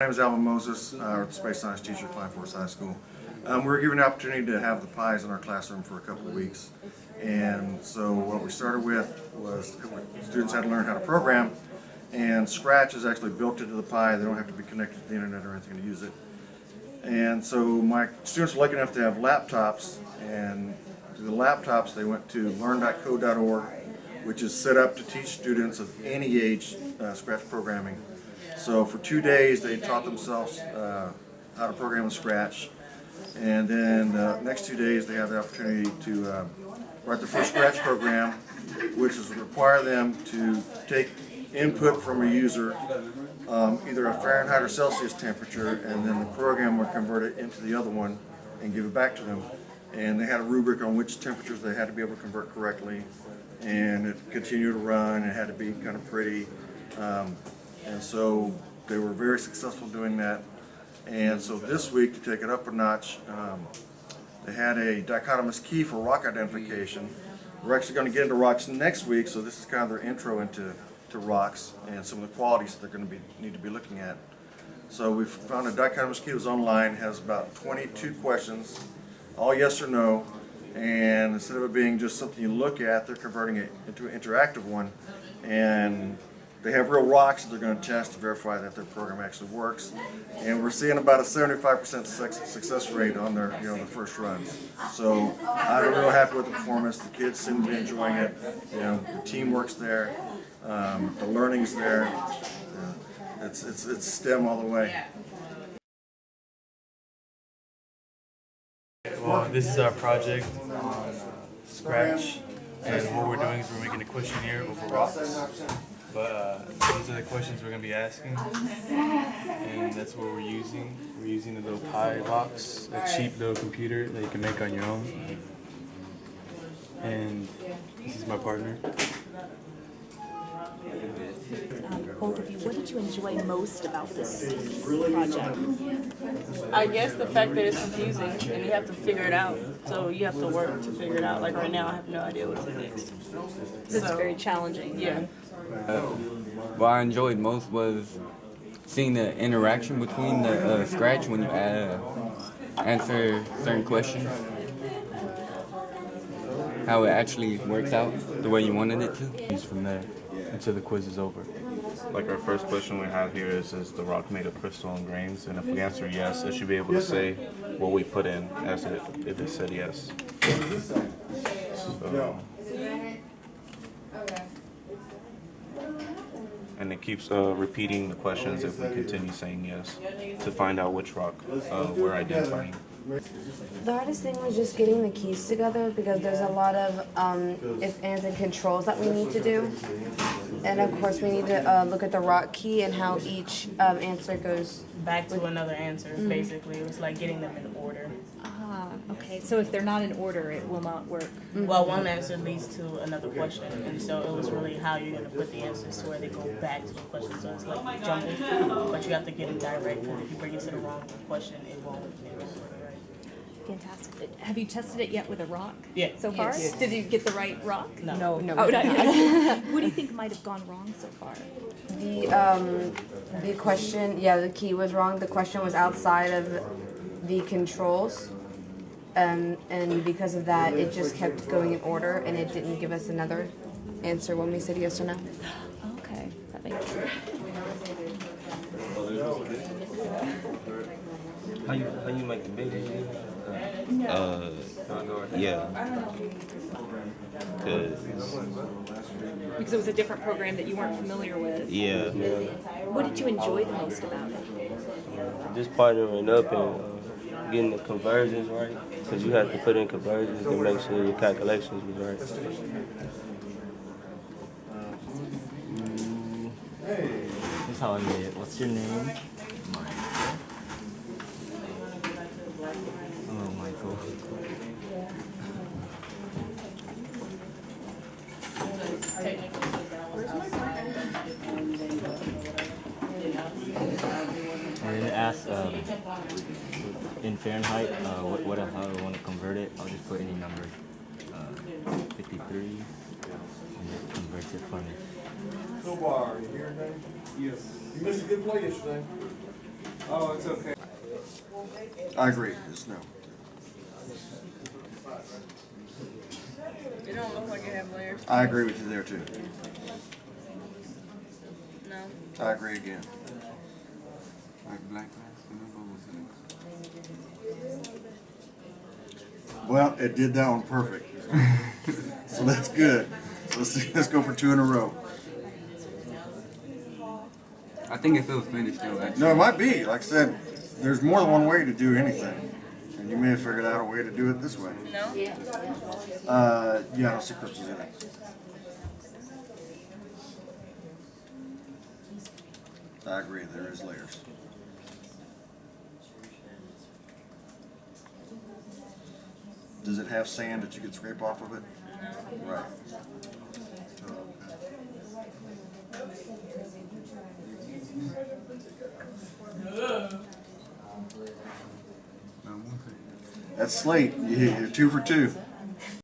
My name is Alvin Moses, the space science teacher at Klein High School. We were given the opportunity to have the pies in our classroom for a couple of weeks. And so what we started with was students had to learn how to program, and Scratch is actually built into the pie. They don't have to be connected to the internet or anything to use it. And so my students were lucky enough to have laptops, and through the laptops they went to learn.co.org, which is set up to teach students of any age Scratch programming. So for 2 days they taught themselves how to program in Scratch, and then the next 2 days they have the opportunity to write the first Scratch program, which is require them to take input from a user, either a Fahrenheit or Celsius temperature, and then the program would convert it into the other one and give it back to them. And they had a rubric on which temperatures they had to be able to convert correctly, and it continued to run. It had to be kind of pretty. And so they were very successful doing that. And so this week, to take it up a notch, they had a dichotomous key for rock identification. We're actually going to get into rocks next week, so this is kind of their intro into rocks and some of the qualities that they're going to need to be looking at. So we found a dichotomous key that was online, has about 22 questions, all yes or no, and instead of it being just something you look at, they're converting it into an interactive one. And they have real rocks that they're going to test to verify that their program actually works. And we're seeing about a 75% success rate on their, the first runs. So I'm real happy with the performance. The kids seem to be enjoying it. The teamwork's there, the learning's there. It's STEM all the way. Well, this is our project on Scratch, and what we're doing is we're making a questionnaire over rocks. But these are the questions we're going to be asking, and that's what we're using. We're using a little Pi box, a cheap little computer that you can make on your own. And this is my partner. Both of you, what did you enjoy most about this project? I guess the fact that it's confusing and you have to figure it out. So you have to work to figure it out. Like right now, I have no idea what's next. It's very challenging. Yeah. What I enjoyed most was seeing the interaction between the Scratch when you answer certain questions. How it actually works out the way you wanted it to. Use from there until the quiz is over. Like our first question we have here is the rock made of crystal and grains? And if we answer yes, it should be able to say what we put in as if it said yes. So, and it keeps repeating the questions if we continue saying yes to find out which rock we're identifying. The hardest thing was just getting the keys together because there's a lot of if, ands, and controls that we need to do. And of course we need to look at the rock key and how each answer goes Back to another answer, basically. It was like getting them in order. Okay, so if they're not in order, it will not work. Well, one answer leads to another question, and so it was really how you're going to put the answers to where they go back to the question. So it's like jumbled, but you have to get them direct. And if you bring it to the wrong question, it won't. Fantastic. Have you tested it yet with a rock? Yeah. So far? Yes. Did you get the right rock? No. Oh, not yet. What do you think might have gone wrong so far? the question. Yeah, the key was wrong. The question was outside of the controls, and because of that, it just kept going in order, and it didn't give us another answer when we said yes or no. Okay, that makes sense. How you make the video? Yeah. Because it was a different program that you weren't familiar with. Yeah. What did you enjoy the most about it? Just partnering up and getting the conversions right, because you have to put in conversions to make sure your calculations was right. That's how I made it. What's your name? Oh, Michael. And then it asks in Fahrenheit how I want to convert it. I'll just put any number, 53, and it converts it for me. Bar, you hear anything? Yes. You missed a good play yesterday. I agree, it's no. It don't look like it have layers. I agree with you there too. No. I agree again. Like black glass, Well, it did that one perfect. So that's good. So let's go for 2 in a row. I think it feels finished though, actually. No, it might be. Like I said, there's more than one way to do anything. And you may have figured out a way to do it this way. No? Yeah, I don't see crystals in it. I agree, there is layers. Does it have sand that you could scrape off of it? No. Right. That's slate. You're 2 for 2.